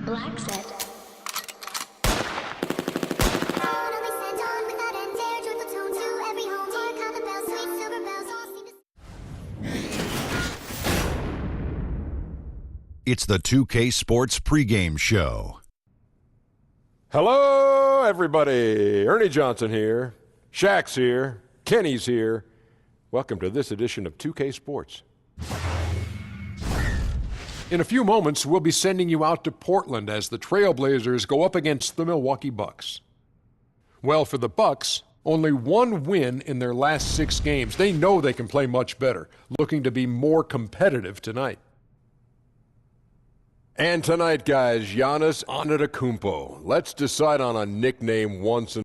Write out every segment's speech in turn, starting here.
Black set. It's the 2K Sports pregame show. Hello, everybody. Ernie Johnson here. Shaq's here. Kenny's here. Welcome to this edition of 2K Sports. In a few moments, we'll be sending you out to Portland as the Trailblazers go up against the Milwaukee Bucks. Well, for the Bucks, only one win in their last 6 games. They know they can play much better, looking to be more competitive tonight. And tonight, guys, Giannis Antetokounmpo. Let's decide on a nickname once and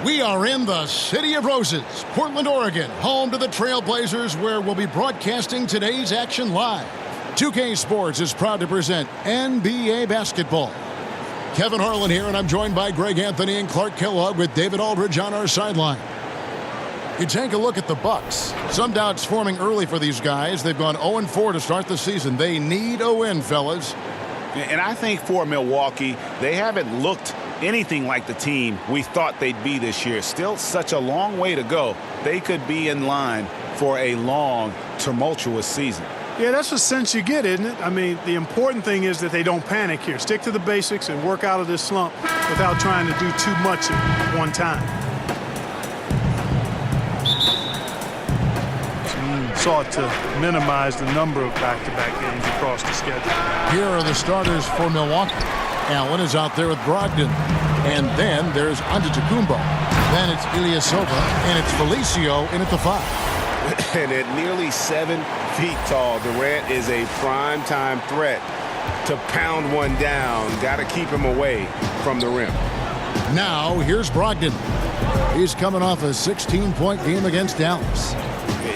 We are in the City of Roses, Portland, Oregon, home to the Trailblazers, where we'll be broadcasting today's action live. 2K Sports is proud to present NBA basketball. Kevin Harlan here, and I'm joined by Greg Anthony and Clark Kellogg with David Aldridge on our sideline. You take a look at the Bucks. Some doubts forming early for these guys. They've gone 0-4 to start the season. They need a win, fellas. And I think for Milwaukee, they haven't looked anything like the team we thought they'd be this year. Still such a long way to go. They could be in line for a long, tumultuous season. Yeah, that's the sense you get, isn't it? I mean, the important thing is that they don't panic here. Stick to the basics and work out of this slump without trying to do too much at one time. Sought to minimize the number of back-to-back games across the schedule. Here are the starters for Milwaukee. Allen is out there with Brogdon. And then there's Antetokounmpo. Then it's Ilyasova, and it's Felicio in at the 5. And at nearly 7 feet tall, Durant is a prime-time threat to pound one down. Got to keep him away from the rim. Now, here's Brogdon. He's coming off a 16-point game against Dallas.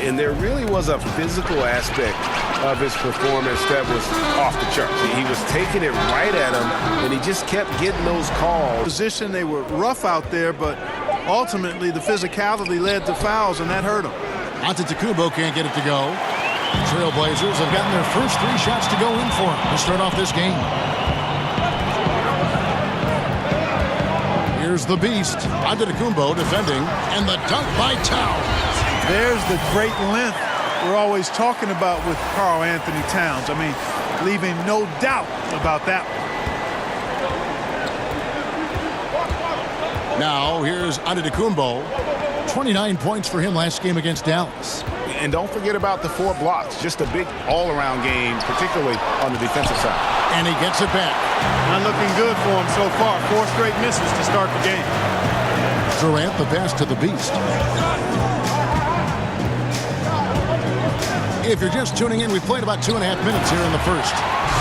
And there really was a physical aspect of his performance that was off the charts. He was taking it right at him, and he just kept getting those calls. Position, they were rough out there, but ultimately the physicality led to fouls, and that hurt him. Antetokounmpo can't get it to go. Trailblazers have gotten their first 3 shots to go in for him to start off this game. Here's the beast, Antetokounmpo defending, and the dunk by Towns. There's the great length we're always talking about with Karl Anthony Towns. I mean, leaving no doubt about that one. Now, here's Antetokounmpo. 29 points for him last game against Dallas. And don't forget about the 4 blocks. Just a big all-around game, particularly on the defensive side. And he gets it back. Not looking good for him so far. 4 straight misses to start the game. Durant the pass to the beast. If you're just tuning in, we played about 2.5 minutes here in the first.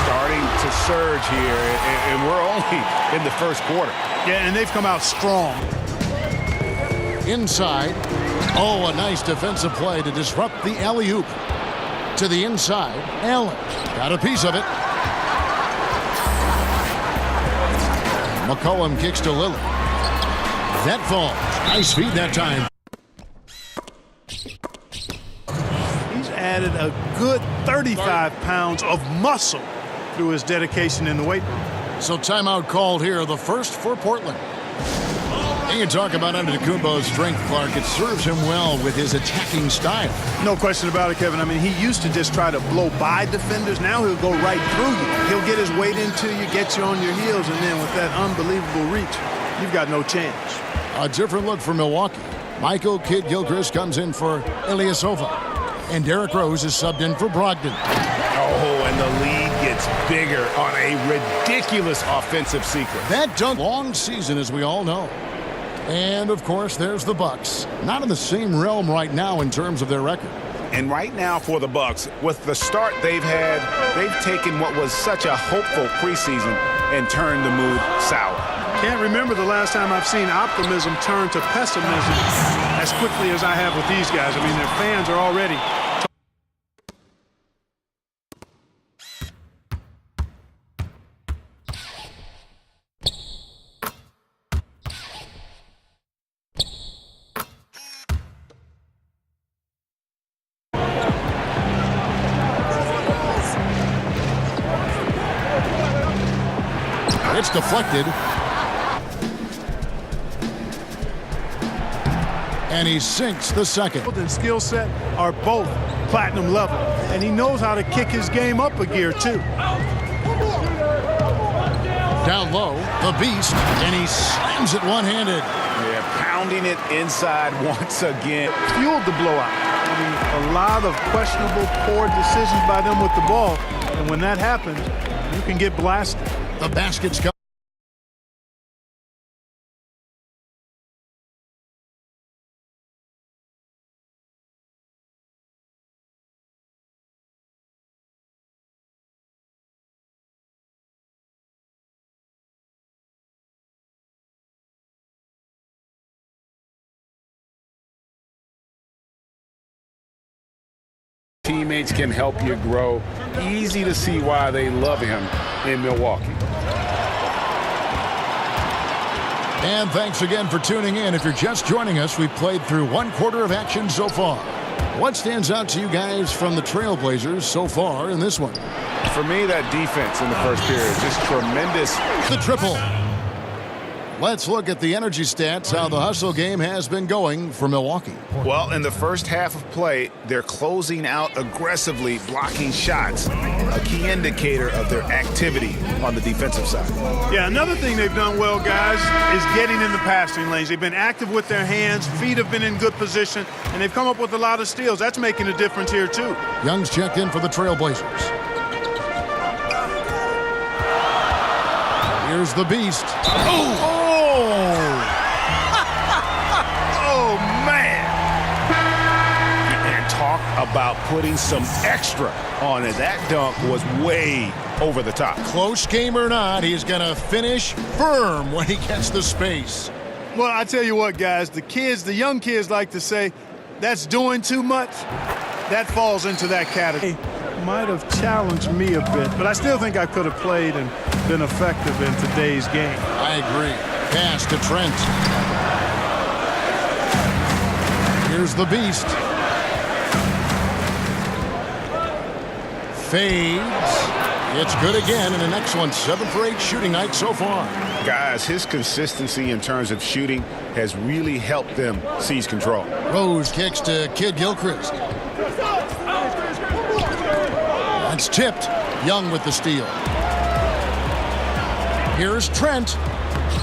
Starting to surge here, and we're only in the first quarter. Yeah, and they've come out strong. Inside. Oh, a nice defensive play to disrupt the alley-oop. To the inside. Allen got a piece of it. McCollum kicks to Lillard. That falls. Nice feed that time. Added a good 35 pounds of muscle through his dedication in the weight room. So timeout called here, the first for Portland. You can talk about Antetokounmpo's strength, Clark. It serves him well with his attacking style. No question about it, Kevin. I mean, he used to just try to blow by defenders. Now he'll go right through you. He'll get his weight into you, get you on your heels, and then with that unbelievable reach, you've got no chance. A different look for Milwaukee. Michael Kidd-Gilchrist comes in for Ilyasova. And Derrick Rose is subbed in for Brogdon. Oh, and the lead gets bigger on a ridiculous offensive sequence. That dunk, long season, as we all know. And, of course, there's the Bucks. Not in the same realm right now in terms of their record. And right now for the Bucks, with the start they've had, they've taken what was such a hopeful preseason and turned the mood sour. Can't remember the last time I've seen optimism turn to pessimism as quickly as I have with these guys. I mean, their fans are already. It's deflected. And he sinks the second. And skill set are both platinum level. And he knows how to kick his game up a gear, too. Down low, the beast, and he slams it one-handed. Yeah, pounding it inside once again. Fueled the blowout. I mean, a lot of questionable, poor decisions by them with the ball. And when that happens, you can get blasted. The basket's come. Teammates can help you grow. Easy to see why they love him in Milwaukee. And thanks again for tuning in. If you're just joining us, we've played through 1/4 of action so far. What stands out to you guys from the Trailblazers so far in this one? For me, that defense in the first period, just tremendous. The triple. Let's look at the energy stats, how the hustle game has been going for Milwaukee. Well, in the first half of play, they're closing out aggressively, blocking shots, a key indicator of their activity on the defensive side. Yeah, another thing they've done well, guys, is getting in the passing lanes. They've been active with their hands, feet have been in good position, and they've come up with a lot of steals. That's making a difference here, too. Young's checked in for the Trailblazers. Here's the beast. Oh, man. And talk about putting some extra on it. That dunk was way over the top. Close game or not, he's going to finish firm when he gets the space. Well, I tell you what, guys, the young kids like to say, that's doing too much. That falls into that category. Might have challenged me a bit, but I still think I could have played and been effective in today's game. I agree. Pass to Trent. Here's the beast. Fades. It's good again, and an excellent 7 for 8 shooting night so far. Guys, his consistency in terms of shooting has really helped them seize control. Rose kicks to Kid Gilchrist. That's tipped. Young with the steal. Here's Trent,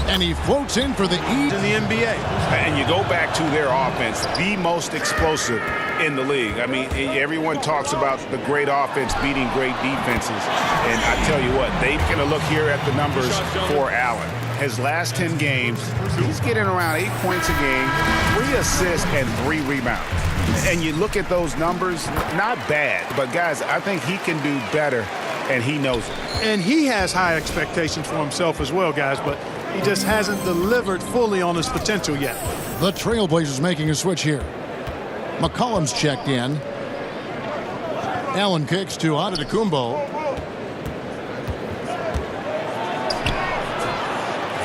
and he floats in for the E. In the NBA. And you go back to their offense, the most explosive in the league. I mean, everyone talks about the great offense beating great defenses. And I tell you what, they're going to look here at the numbers for Allen. His last 10 games, he's getting around 8 points a game, 3 assists, and 3 rebounds. And you look at those numbers, not bad. But, guys, I think he can do better, and he knows it. And he has high expectations for himself as well, guys, but he just hasn't delivered fully on his potential yet. The Trailblazers making a switch here. McCollum's checked in. Allen kicks to Antetokounmpo.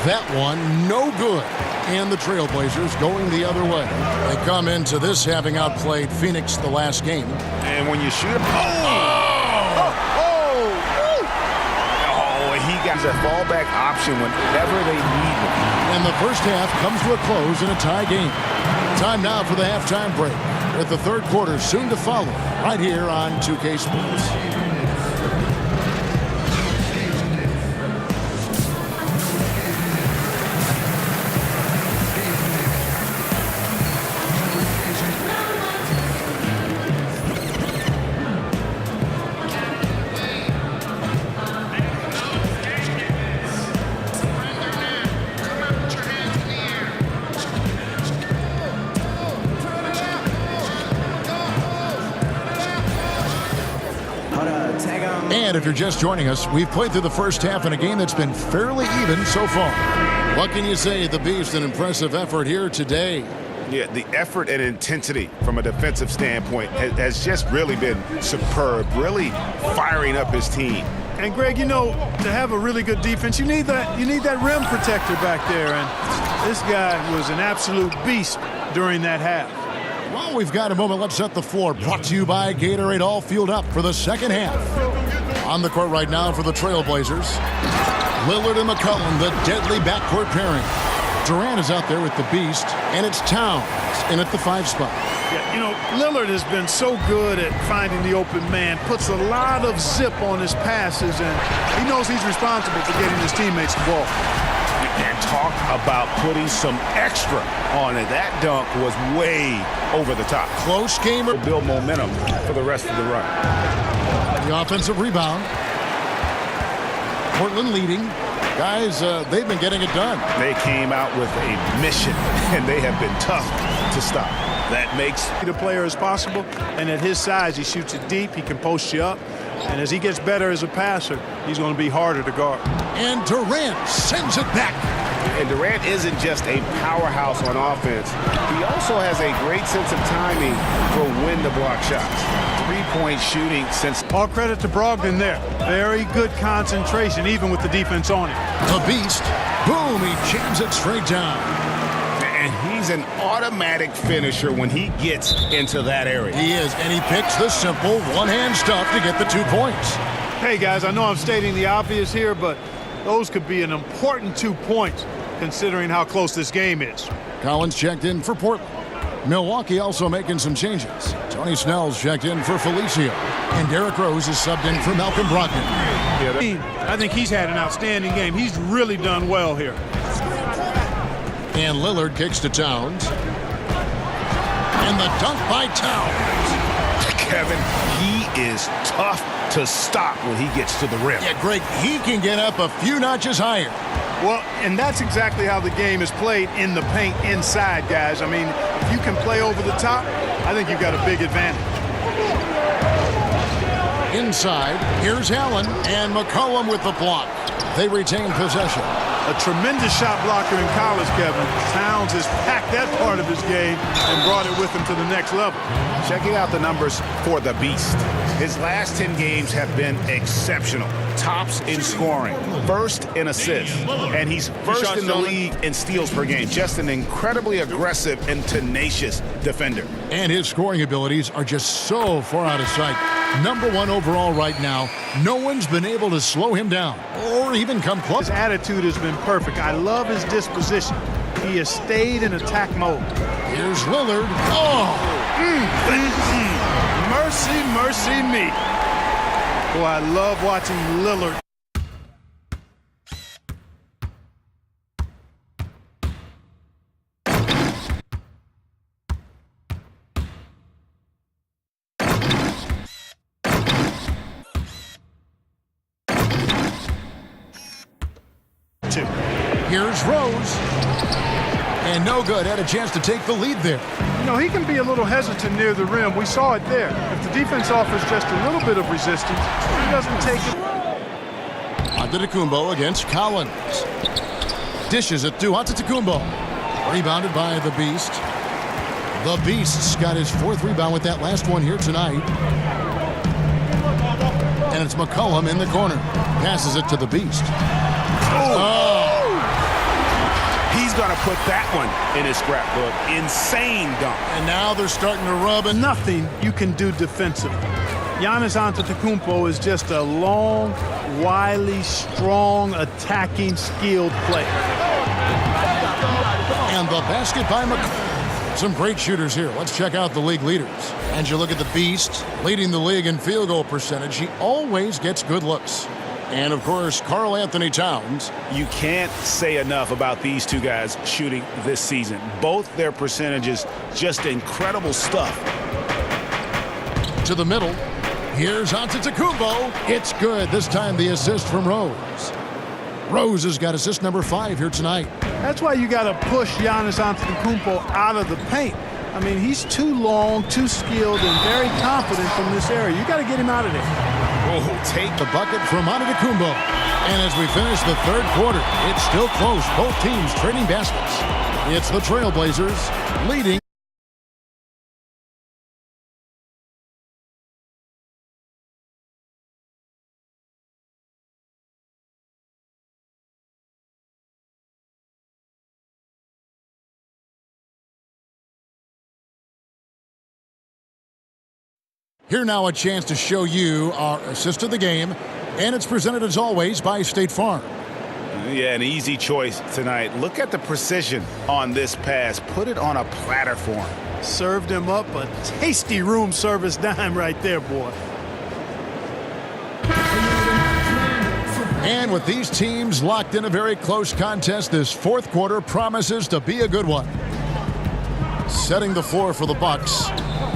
That one, no good. And the Trailblazers going the other way. They come into this having outplayed Phoenix the last game. And when you shoot him, he got a fallback option whenever they need him. And the first half comes to a close in a tie game. Time now for the halftime break, with the third quarter soon to follow, right here on 2K Sports. And if you're just joining us, we've played through the first half in a game that's been fairly even so far. What can you say? The Beast, an impressive effort here today. Yeah, the effort and intensity from a defensive standpoint has just really been superb, really firing up his team. And Greg, you know, to have a really good defense, you need that rim protector back there, and this guy was an absolute beast during that half. Well, we've got a moment. Let's set the floor. Brought to you by Gatorade, all fueled up for the second half. On the court right now for the Trailblazers, Lillard and McCollum, the deadly backcourt pairing. Durant is out there with the Beast, and it's Towns in at the 5 spot. Yeah, you know, Lillard has been so good at finding the open man, puts a lot of zip on his passes, and he knows he's responsible for getting his teammates the ball. And talk about putting some extra on it. That dunk was way over the top. Close game. Build momentum for the rest of the run. The offensive rebound. Portland leading. Guys, they've been getting it done. They came out with a mission, and they have been tough to stop. That makes the player as possible, and at his size, he shoots it deep, he can post you up, and as he gets better as a passer, he's going to be harder to guard. And Durant sends it back. And Durant isn't just a powerhouse on offense. He also has a great sense of timing for when to block shots. three-point shooting since. All credit to Brogdon there. Very good concentration, even with the defense on it. The Beast. Boom, he jams it straight down. And he's an automatic finisher when he gets into that area. He is, and he picks the simple one-hand stuff to get the 2 points. Hey, guys, I know I'm stating the obvious here, but those could be an important 2 points, considering how close this game is. Collins checked in for Portland. Milwaukee also making some changes. Tony Snell's checked in for Felicio. And Derrick Rose is subbed in for Malcolm Brogdon. I think he's had an outstanding game. He's really done well here. And Lillard kicks to Towns. And the dunk by Towns. Kevin, he is tough to stop when he gets to the rim. Yeah, Greg, he can get up a few notches higher. Well, and that's exactly how the game is played in the paint inside, guys. I mean, if you can play over the top, I think you've got a big advantage. Inside, here's Allen, and McCollum with the block. They retain possession. A tremendous shot blocker in college, Kevin. Towns has packed that part of his game and brought it with him to the next level. Checking out the numbers for the Beast. His last 10 games have been exceptional. Tops in scoring, first in assists, and he's first in the league in steals per game. Just an incredibly aggressive and tenacious defender. And his scoring abilities are just so far out of sight. #1 overall right now. No one's been able to slow him down or even come close. His attitude has been perfect. I love his disposition. He has stayed in attack mode. Here's Lillard. Oh! Mercy, mercy me. Boy, I love watching Lillard. Here's Rose. And no good. Had a chance to take the lead there. You know, he can be a little hesitant near the rim. We saw it there. If the defense offers just a little bit of resistance, he doesn't take it. Antetokounmpo against Collins. Dishes it to Antetokounmpo. Rebounded by the Beast. The Beast's got his 4th rebound with that last one here tonight. And it's McCollum in the corner. Passes it to the Beast. Oh! He's going to put that one in his scrapbook. Insane dunk. And now they're starting to rub, and nothing you can do defensively. Giannis Antetokounmpo is just a long, wily, strong, attacking, skilled player. And the basket by McCollum. Some great shooters here. Let's check out the league leaders. And you look at the Beast, leading the league in field goal percentage. He always gets good looks. And, of course, Karl Anthony Towns. You can't say enough about these two guys shooting this season. Both their percentages, just incredible stuff. To the middle. Here's Antetokounmpo. It's good. This time the assist from Rose. Rose has got assist number 5 here tonight. That's why you got to push Giannis Antetokounmpo out of the paint. I mean, he's too long, too skilled, and very confident from this area. You got to get him out of there. Oh, take the bucket from Antetokounmpo. And as we finish the 3rd quarter, it's still close. Both teams trading baskets. It's the Trailblazers leading. Here now a chance to show you our assist of the game, and it's presented as always by State Farm. Yeah, an easy choice tonight. Look at the precision on this pass. Put it on a platter for him. Served him up a tasty room service dime right there, boy. And with these teams locked in a very close contest, this 4th quarter promises to be a good one. Setting the floor for the Bucks,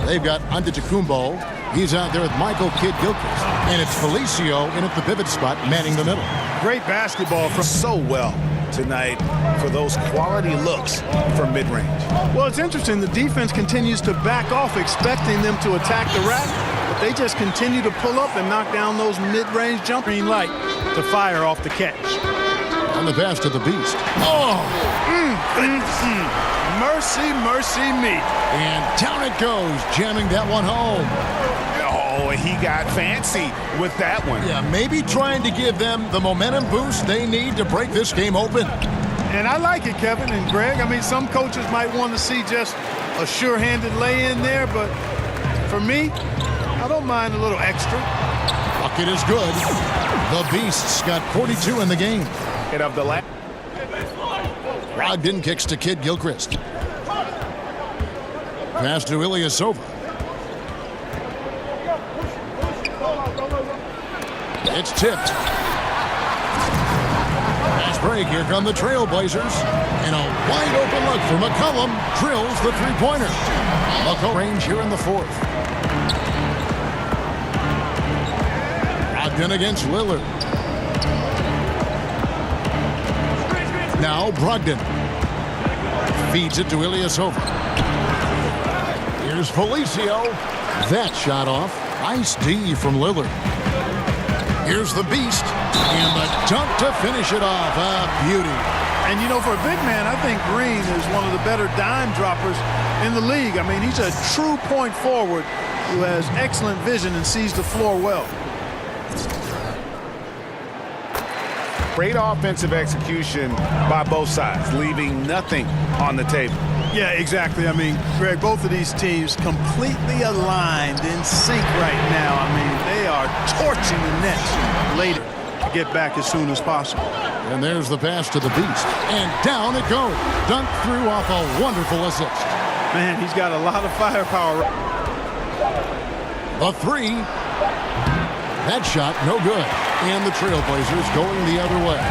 they've got Antetokounmpo. He's out there with Michael Kidd-Gilchrist. And it's Felicio in at the pivot spot, manning the middle. Great basketball from so well tonight for those quality looks from mid-range. Well, it's interesting. The defense continues to back off, expecting them to attack the rack, but they just continue to pull up and knock down those mid-range jump green light to fire off the catch. On the pass to the Beast. Oh! Mercy, mercy me. And down it goes, jamming that one home. Oh, Oh, he got fancy with that one. Yeah, maybe trying to give them the momentum boost they need to break this game open. And I like it, Kevin and Greg. I mean, some coaches might want to see just a sure-handed lay-in there, but for me, I don't mind a little extra. Bucket is good. The Beasts got 42 in the game. And of the last. Brogdon kicks to Kid Gilchrist. Pass to Ilyasova. It's tipped. Fast break. Here come the Trailblazers. And a wide open look for McCollum. Drills the three-pointer. McCollum range here in the fourth. Brogdon against Lillard. Now Brogdon. Feeds it to Ilyasova. Here's Felicio. That shot off. Nice D from Lillard. Here's the Beast. And the dunk to finish it off. A beauty. And, you know, for a big man, I think Green is one of the better dime droppers in the league. I mean, he's a true point forward who has excellent vision and sees the floor well. Great offensive execution by both sides, leaving nothing on the table. Yeah, exactly. I mean, Greg, both of these teams completely aligned in sync right now. I mean, they are torching the Nets later to get back as soon as possible. And there's the pass to the Beast. And down it goes. Dunked through off a wonderful assist. Man, he's got a lot of firepower. The three. That shot, no good. And the Trailblazers going the other way.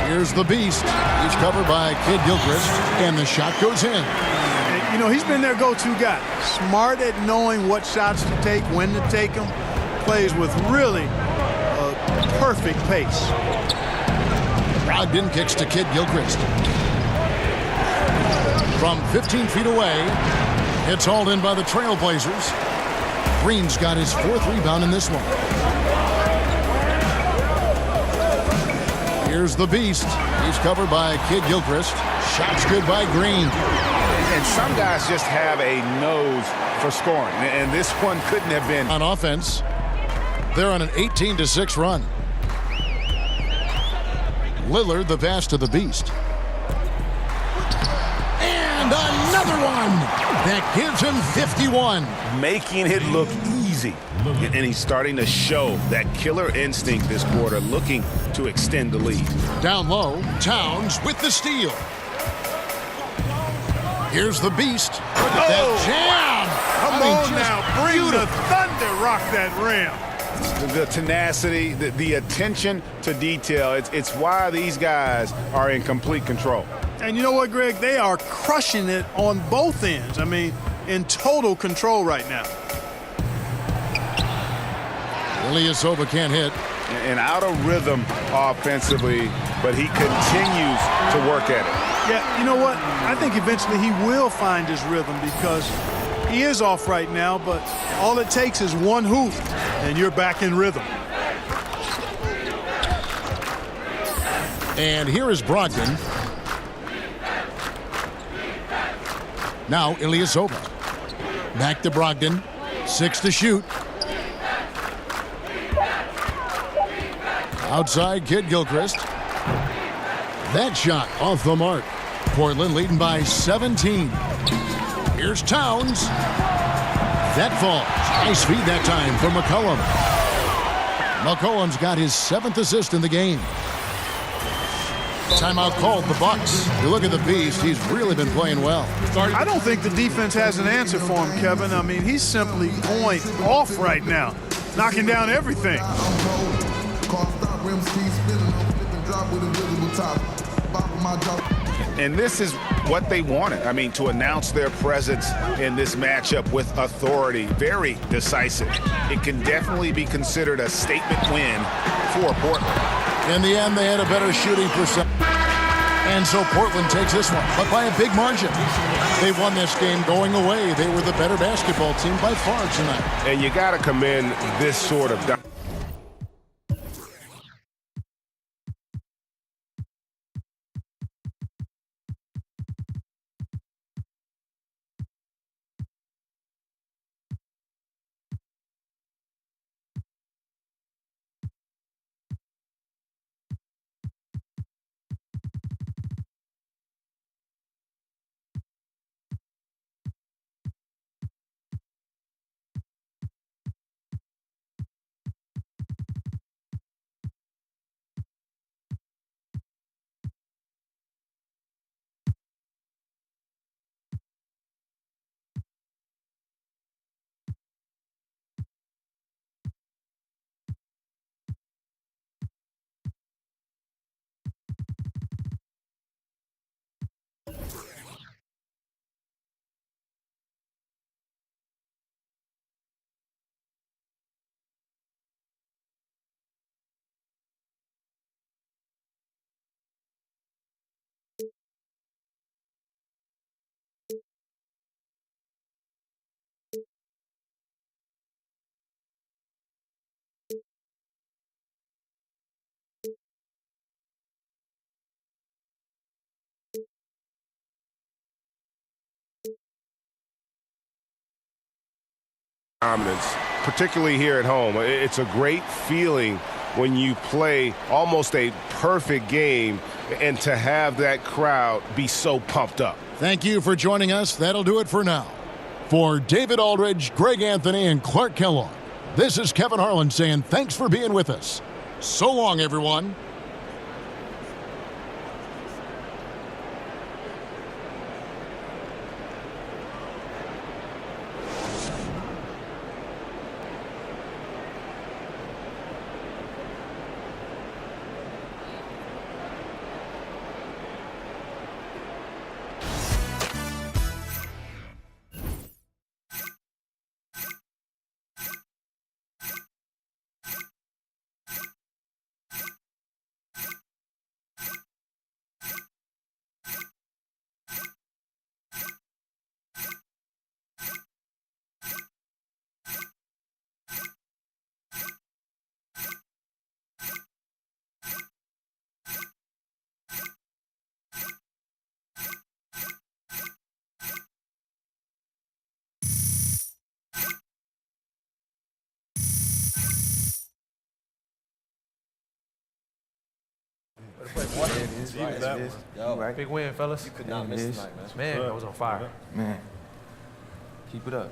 Here's the Beast. He's covered by Kid Gilchrist. And the shot goes in. And, you know, he's been their go-to guy. Smart at knowing what shots to take, when to take them. Plays with really perfect pace. Brogdon kicks to Kid Gilchrist. From 15 feet away, it's hauled in by the Trailblazers. Green's got his fourth rebound in this one. Here's the Beast. He's covered by Kid Gilchrist. Shots good by Green. And some guys just have a nose for scoring, and this one couldn't have been. On offense, they're on an 18-6 run. Lillard, the pass to the Beast. And another one that gives him 51. Making it look easy. And he's starting to show that killer instinct this quarter, looking to extend the lead. Down low, Towns with the steal. Here's the Beast. Look at that jam. Come on now, bring the thunder, rock that rim. The tenacity, the attention to detail, it's why these guys are in complete control. And you know what, Greg? They are crushing it on both ends. I mean, in total control right now. Ilyasova can't hit. And out of rhythm offensively, but he continues to work at it. Yeah, you know what? I think eventually he will find his rhythm because he is off right now, but all it takes is one hoop, and you're back in rhythm. And here is Brogdon. Now Ilyasova. Back to Brogdon. 6 to shoot. Outside, Kid Gilchrist. That shot off the mark. Portland leading by 17. Here's Towns. That falls. Nice feed that time for McCollum. McCollum's got his 7th assist in the game. Timeout called the Bucks. You look at the Beast, he's really been playing well. I don't think the defense has an answer for him, Kevin. I mean, he's simply going off right now, knocking down everything. And this is what they wanted. I mean, to announce their presence in this matchup with authority, very decisive. It can definitely be considered a statement win for Portland. In the end, they had a better shooting percentage. And so Portland takes this one, but by a big margin. They won this game going away. They were the better basketball team by far tonight. And you got to commend this sort of dominance, particularly here at home. It's a great feeling when you play almost a perfect game and to have that crowd be so pumped up. Thank you for joining us. That'll do it for now. For David Aldridge, Greg Anthony, and Clark Kellogg, this is Kevin Harlan saying thanks for being with us. So long, everyone. Big win, fellas. You could not miss tonight, man. Man, I was on fire. Man, keep it up.